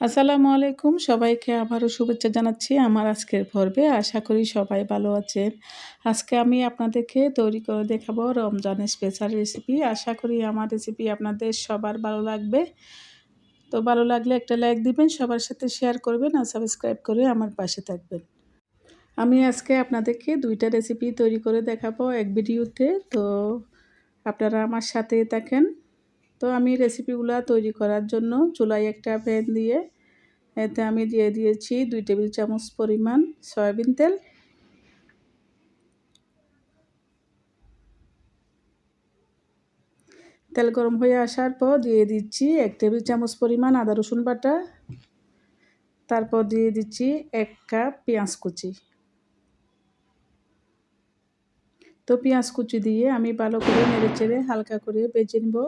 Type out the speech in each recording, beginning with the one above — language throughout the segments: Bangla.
আসসালামু আলাইকুম। সবাইকে আবারও শুভেচ্ছা জানাচ্ছি আমার আজকের পর্বে। আশা করি সবাই ভালো আছেন। আজকে আমি আপনাদেরকে তৈরি করে দেখাবো রমজানের স্পেশাল রেসিপি। আশা করি আমার রেসিপি আপনাদের সবার ভালো লাগবে। তো ভালো লাগলে একটা লাইক দিবেন, সবার সাথে শেয়ার করবেন আর সাবস্ক্রাইব করে আমার পাশে থাকবেন। আমি আজকে আপনাদেরকে ২ টা রেসিপি তৈরি করে দেখাবো এক ভিডিওতে। তো আপনারা আমার সাথেই থাকেন। তো আমি রেসিপিগুলা তৈরি করার জন্য চুলায় একটা প্যান দিয়ে এতে আমি দিয়ে দিয়েছি ২ টেবিল চামচ পরিমাণ সয়াবিন তেল। তেল গরম হয়ে আসার পর দিয়ে দিচ্ছি ১ টেবিল চামচ পরিমাণ আদা রসুন বাটা। তারপর দিয়ে দিচ্ছি ১ কাপ পেঁয়াজ কুচি। তো পেঁয়াজ কুচি দিয়ে আমি ভালো করে নেড়েচেড়ে হালকা করে ভেজে নেব।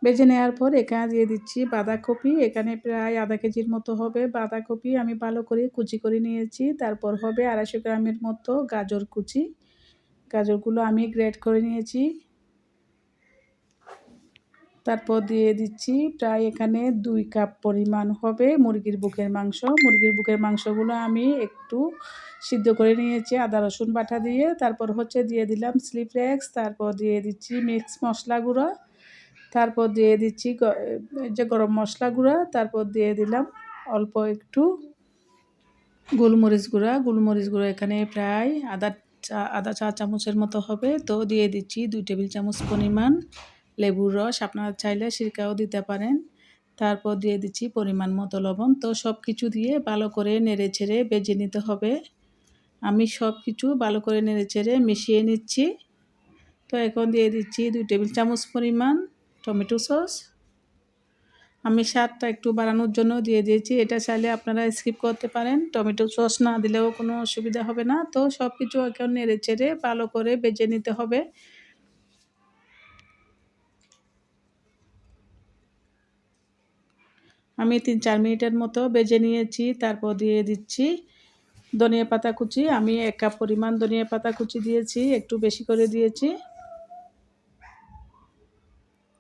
ভেজে নেওয়ার পর এখানে দিয়ে দিচ্ছি বাঁধাকপি। এখানে প্রায় আধা কেজির মতো হবে বাঁধাকপি আমি ভালো করে কুচি করে নিয়েছি। তারপর হবে ২৫০ গ্রামের মতো গাজর কুচি। গাজরগুলো আমি গ্রেট করে নিয়েছি। তারপর দিয়ে দিচ্ছি প্রায় এখানে ২ কাপ পরিমাণ হবে মুরগির বুকের মাংস। মুরগির বুকের মাংসগুলো আমি একটু সিদ্ধ করে নিয়েছি আদা রসুন বাটা দিয়ে। তারপর দিয়ে দিলাম চিলি ফ্লেক্স, তারপর দিয়ে দিচ্ছি মিক্স মশলা গুঁড়ো, তারপর দিয়ে দিচ্ছি গরম মশলা গুঁড়া, তারপর দিয়ে দিলাম অল্প একটু গোলমরিচ গুঁড়া। গোলমরিচ গুঁড়ো এখানে প্রায় আধা চা চামচের মতো হবে। তো দিয়ে দিচ্ছি ২ টেবিল চামচ পরিমাণ লেবুর রস, আপনারা চাইলে সিরকাও দিতে পারেন। তারপর দিয়ে দিচ্ছি পরিমাণ মতো লবণ। তো সব কিছু দিয়ে ভালো করে নেড়েচেড়ে ভেজে নিতে হবে। আমি সব কিছু ভালো করে নেড়েচেড়ে মিশিয়ে নিচ্ছি। তো এখন দিয়ে দিচ্ছি ২ টেবিল চামচ পরিমাণ টমেটো সস। আমি স্বাদটা একটু বাড়ানোর জন্য দিয়ে দিয়েছি। এটা চাইলে আপনারা স্কিপ করতে পারেন। টমেটো সস না দিলেও কোনো অসুবিধা হবে না। তো সব কিছু এখন নেড়েচেড়ে ভালো করে ভেজে নিতে হবে। আমি ৩-৪ মিনিটের মতো ভেজে নিয়েছি। তারপর দিয়ে দিচ্ছি ধনিয়া পাতা কুচি। আমি ১ কাপ পরিমাণ ধনিয়া পাতা কুচি দিয়েছি, একটু বেশি করে দিয়েছি।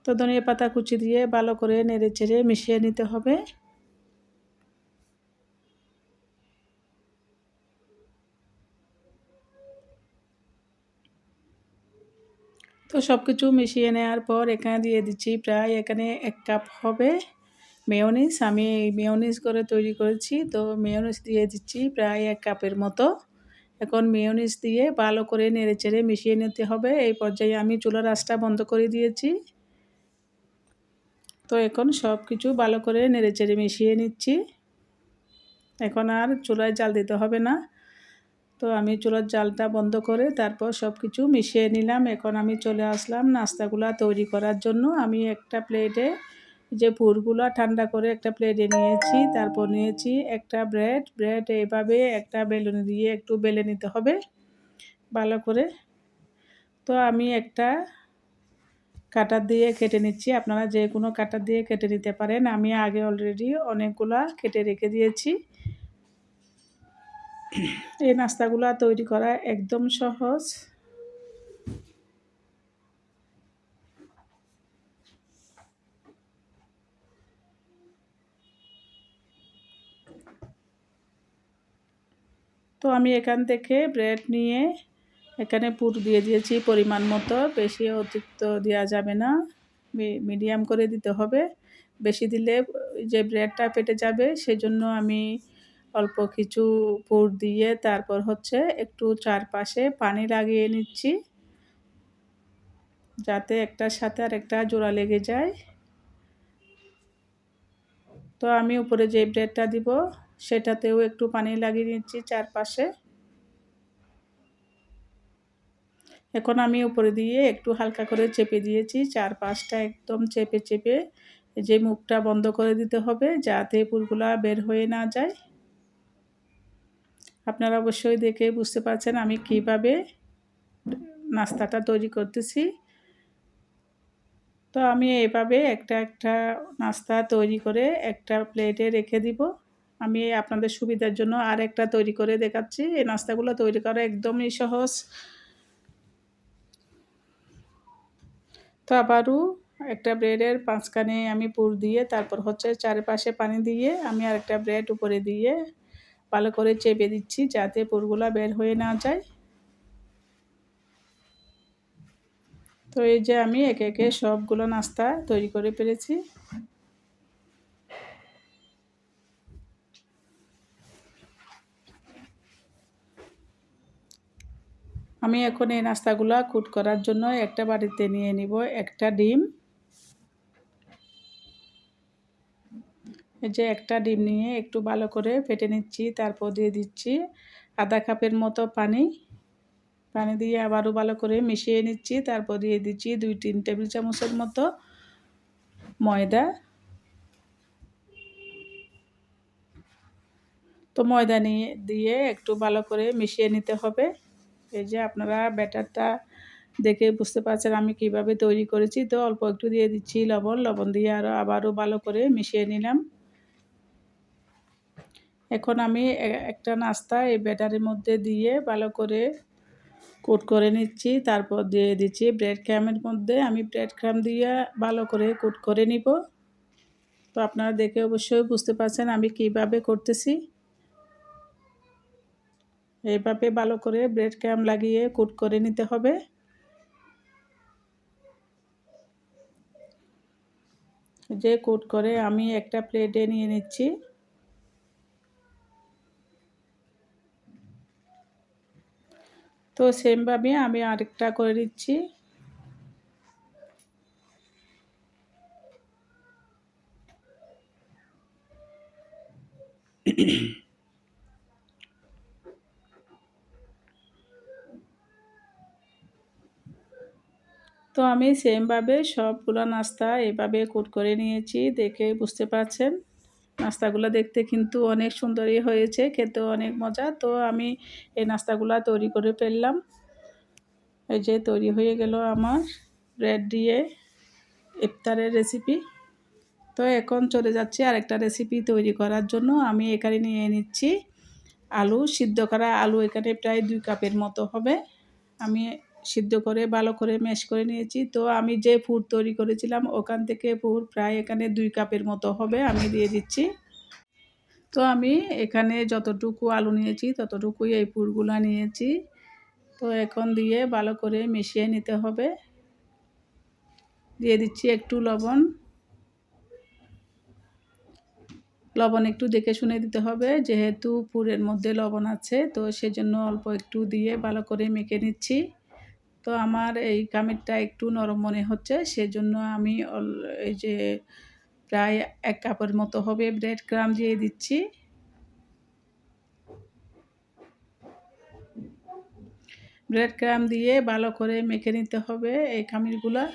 তো ধনিয়া পাতা কুচি দিয়ে ভালো করে নেড়েচেড়ে মিশিয়ে নিতে হবে। তো সব কিছু মিশিয়ে নেওয়ার পর এখানে দিয়ে দিচ্ছি প্রায় এখানে ১ কাপ হবে মেয়োনিজ। আমি এই মেয়োনিজ করে তৈরি করেছি। তো মেয়োনিজ দিয়ে দিচ্ছি প্রায় ১ কাপের মতো। এখন মেয়োনিজ দিয়ে ভালো করে নেড়েচেড়ে মিশিয়ে নিতে হবে। এই পর্যায়ে আমি চুলার আঁচটা বন্ধ করে দিয়েছি। তো এখন সব কিছু ভালো করে নেড়েচেড়ে মিশিয়ে নিচ্ছি। এখন আর চুলায় জাল দিতে হবে না। তো আমি চুলার জালটা বন্ধ করে তারপর সব কিছু মিশিয়ে নিলাম। এখন আমি চলে আসলাম নাস্তাগুলা তৈরি করার জন্য। আমি একটা প্লেটে যে পুরগুলা ঠান্ডা করে একটা প্লেটে নিয়েছি। তারপর নিয়েছি একটা ব্রেড এইভাবে একটা বেলুনি দিয়ে একটু বেলে নিতে হবে ভালো করে। তো আমি একটা কাঁটার দিয়ে কেটে নিচ্ছি। আপনারা যে কোনো কাঁটার দিয়ে কেটে নিতে পারেন। আমি আগে অলরেডি অনেকগুলা কেটে রেখে দিয়েছি। এই নাস্তাগুলা তৈরি করা একদম সহজ। তো আমি এখান থেকে ব্রেড নিয়ে এখানে পুর দিয়ে দিয়েছি পরিমাণ মতো। বেশি অতিরিক্ত দেওয়া যাবে না, মিডিয়াম করে দিতে হবে। বেশি দিলে যে ব্রেডটা ফেটে যাবে, সেজন্য আমি অল্প কিছু পুর দিয়ে তারপর একটু চারপাশে পানি লাগিয়ে নিচ্ছি, যাতে একটার সাথে আরেকটা জোড়া লেগে যায়। তো আমি উপরে যে ব্রেডটা দিব সেটাতেও একটু পানি লাগিয়ে নিচ্ছি চারপাশে। এখন আমি উপরে দিয়ে একটু হালকা করে চেপে দিয়েছি, চারপাশটা একদম চেপে চেপে যে মুখটা বন্ধ করে দিতে হবে, যাতে পুরগুলা বের হয়ে না যায়। আপনারা অবশ্যই দেখে বুঝতে পারছেন আমি কিভাবে নাস্তাটা তৈরি করতেছি। তো আমি এইভাবে একটা নাস্তা তৈরি করে একটা প্লেটে রেখে দিব। আমি আপনাদের সুবিধার জন্য আরেকটা তৈরি করে দেখাচ্ছি। এই নাস্তাগুলো তৈরি করা একদমই সহজ। তো আবারও একটা ব্রেডের মাঝখানে আমি পুর দিয়ে তারপর হচ্ছে চারপাশে পানি দিয়ে আমি আরেকটা ব্রেড উপরে দিয়ে ভালো করে চেপে দিচ্ছি যাতে পুরগুলা বের হয়ে না যায়। তো এই যে আমি একে একে সবগুলো নাস্তা তৈরি করে ফেলেছি। আমি এখন এই নাস্তাগুলা কুট করার জন্য একটা বাটিতে নিয়ে নিব একটা ডিম। এই যে একটা ডিম নিয়ে একটু ভালো করে ফেটে নিচ্ছি, তারপর দিয়ে দিচ্ছি আধা কাপের মতো পানি। পানি দিয়ে আবারও ভালো করে মিশিয়ে নিচ্ছি, তারপর দিয়ে দিচ্ছি 2-3 টেবিল চামচের মতো ময়দা। তো ময়দা দিয়ে একটু ভালো করে মিশিয়ে নিতে হবে। এই যে আপনারা ব্যাটারটা দেখে বুঝতে পারছেন আমি কিভাবে তৈরি করেছি। তো অল্প একটু দিয়ে দিচ্ছি লবণ দিয়ে আবারও ভালো করে মিশিয়ে নিলাম। এখন আমি একটা নাস্তা এই ব্যাটারের মধ্যে দিয়ে ভালো করে কোট করে নিচ্ছি, তারপর দিয়ে দিচ্ছি ব্রেড ক্রামের মধ্যে। আমি ব্রেড ক্রাম দিয়ে ভালো করে কোট করে নিব। তো আপনারা দেখে অবশ্যই বুঝতে পারছেন আমি কিভাবে করতেছি। এইভাবে ভালো করে ব্রেড ক্রাম লাগিয়ে কোট করে নিতে হবে। যে কোট করে আমি একটা প্লেটে নিয়ে নিচ্ছি। তো সেমভাবে আমি আরেকটা করে নিচ্ছি। তো আমি সেমভাবে সবগুলো নাস্তা এভাবে কোট করে নিয়েছি, দেখে বুঝতে পারছেন। নাস্তাগুলো দেখতে কিন্তু অনেক সুন্দরই হয়েছে, খেতেও অনেক মজা। তো আমি এই নাস্তাগুলো তৈরি করে ফেললাম। এই যে তৈরি হয়ে গেল আমার ব্রেড দিয়ে ইফতারের রেসিপি। তো এখন চলে যাচ্ছি আরেকটা রেসিপি তৈরি করার জন্য। আমি এখানে নিয়ে নিচ্ছি আলু, সিদ্ধ করা আলু এখানে প্রায় 2 কাপের মতো হবে। আমি সিদ্ধ করে ভালো করে ম্যাশ করে নিয়েছি। তো আমি যে পুর তৈরি করেছিলাম ওখান থেকে পুর প্রায় এখানে 2 কাপের মতো হবে, আমি দিয়ে দিচ্ছি। তো আমি এখানে যতটুকু আলু নিয়েছি ততটুকুই এই পুরগুলা নিয়েছি। তো এখন দিয়ে ভালো করে মিশিয়ে নিতে হবে। দিয়ে দিচ্ছি একটু লবণ। লবণ একটু দেখে শুনে দিতে হবে, যেহেতু পুরের মধ্যে লবণ আছে তো সেজন্য অল্প একটু দিয়ে ভালো করে মেখে নিচ্ছি। তো আমার এই খামিরটা একটু নরম মনে হচ্ছে, সেজন্য আমি এই যে প্রায় 1 কাপের মতো হবে ব্রেড ক্রাম্ব দিয়ে দিচ্ছি। ব্রেড ক্রাম্ব দিয়ে ভালো করে মেখে নিতে হবে এই খামিরগুলা।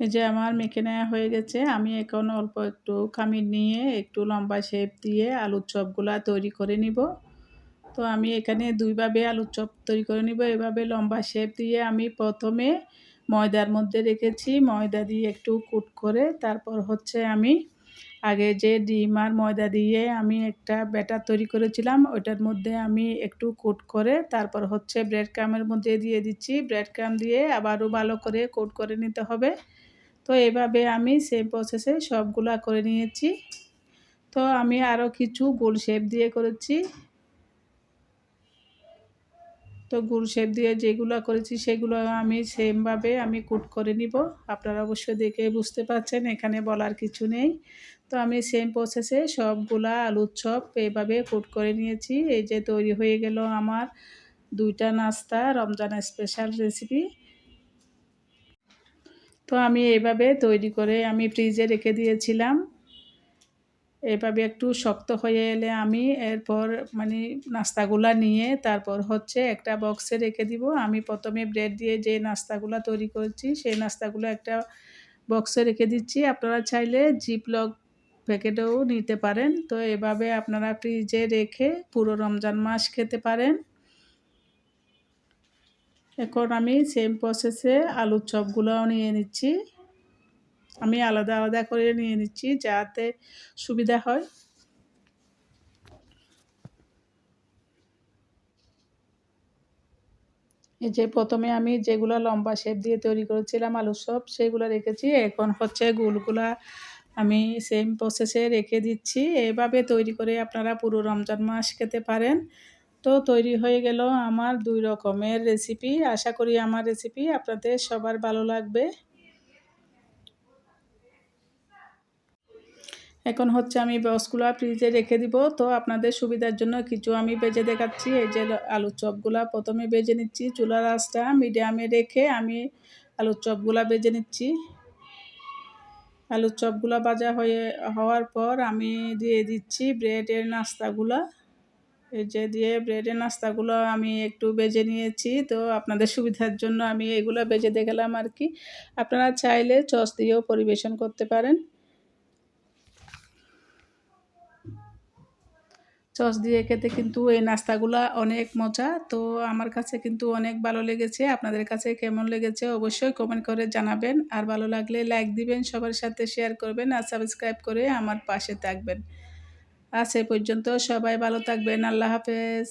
এই যে আমার মেখে নেওয়া হয়ে গেছে। আমি এখন অল্প একটু খামির নিয়ে একটু লম্বা শেপ দিয়ে আলুর চপগুলা তৈরি করে নিব। তো আমি এখানে 2 ভাবে আলুর চপ তৈরি করে নিব। এভাবে লম্বা শেপ দিয়ে আমি প্রথমে ময়দার মধ্যে রেখেছি। ময়দা দিয়ে একটু কোট করে তারপর হচ্ছে আমি আগে যে ডিম আর ময়দা দিয়ে আমি একটা ব্যাটার তৈরি করেছিলাম ওইটার মধ্যে আমি একটু কোট করে তারপর হচ্ছে ব্রেড ক্রাম্বের মধ্যে দিয়ে দিচ্ছি। ব্রেড ক্রাম্ব দিয়ে আবারও ভালো করে কোট করে নিতে হবে। তো এভাবে আমি সেম প্রসেসে সবগুলা করে নিয়েছি। তো আমি আরও কিছু গোল শেপ দিয়ে করেছি। তো গোল শেপ দিয়ে যেগুলো করেছি সেগুলো আমি সেমভাবে আমি কোট করে নিব। আপনারা অবশ্যই দেখে বুঝতে পারছেন, এখানে বলার কিছু নেই। তো আমি সেম প্রসেসে সবগুলা আলুর চপ এভাবে কোট করে নিয়েছি। এই যে তৈরি হয়ে গেল আমার 2টা নাস্তা রমজানের স্পেশাল রেসিপি। তো আমি এভাবে তৈরি করে আমি ফ্রিজে রেখে দিয়েছিলাম। এভাবে একটু শক্ত হয়ে এলে আমি এরপর মানে নাস্তাগুলা নিয়ে তারপর হচ্ছে একটা বক্সে রেখে দিব। আমি প্রথমে ব্রেড দিয়ে যে নাস্তাগুলা তৈরি করেছি সেই নাস্তাগুলো একটা বক্সে রেখে দিচ্ছি। আপনারা চাইলে জিপলক প্যাকেটেও নিতে পারেন। তো এভাবে আপনারা ফ্রিজে রেখে পুরো রমজান মাস খেতে পারেন। এখন আমি সেম প্রসেসে আলুর চপগুলোও নিয়ে নিচ্ছি। আমি আলাদা আলাদা করে নিয়ে নিচ্ছি যাতে সুবিধা হয়। এই যে প্রথমে আমি যেগুলো লম্বা শেপ দিয়ে তৈরি করেছিলাম আলুর চপ সেগুলো রেখেছি। এখন হচ্ছে গোলগুলা আমি সেম প্রসেসে রেখে দিচ্ছি। এভাবে তৈরি করে আপনারা পুরো রমজান মাস খেতে পারেন। তো তৈরি হয়ে গেল আমার ২ রকমের রেসিপি। আশা করি আমার রেসিপি আপনাদের সবার ভালো লাগবে। এখন হচ্ছে আমি বক্সগুলা ফ্রিজে রেখে দিব। তো আপনাদের সুবিধার জন্য কিছু আমি ভেজে দেখাচ্ছি। এই যে আলুর চপগুলা প্রথমে ভেজে নিচ্ছি। চুলার আঁচটা মিডিয়ামে রেখে আমি আলুর চপগুলা ভেজে নিচ্ছি। আলুর চপগুলা ভাজা হওয়ার পর আমি দিয়ে দিচ্ছি ব্রেডের নাস্তাগুলা। এই যে দিয়ে ব্রেডের নাস্তাগুলো আমি একটু ভেজে নিয়েছি। তো আপনাদের সুবিধার জন্য আমি এগুলো ভেজে দেখালাম আরকি। আপনারা চাইলে সস দিয়েও পরিবেশন করতে পারেন। সস দিয়ে খেতে কিন্তু এই নাস্তাগুলা অনেক মজা। তো আমার কাছে কিন্তু অনেক ভালো লেগেছে। আপনাদের কাছে কেমন লেগেছে অবশ্যই কমেন্ট করে জানাবেন। আর ভালো লাগলে লাইক দিবেন, সবার সাথে শেয়ার করবেন আর সাবস্ক্রাইব করে আমার পাশে থাকবেন। আজ এ পর্যন্ত সবাই ভালো থাকবেন। আল্লাহ হাফেজ।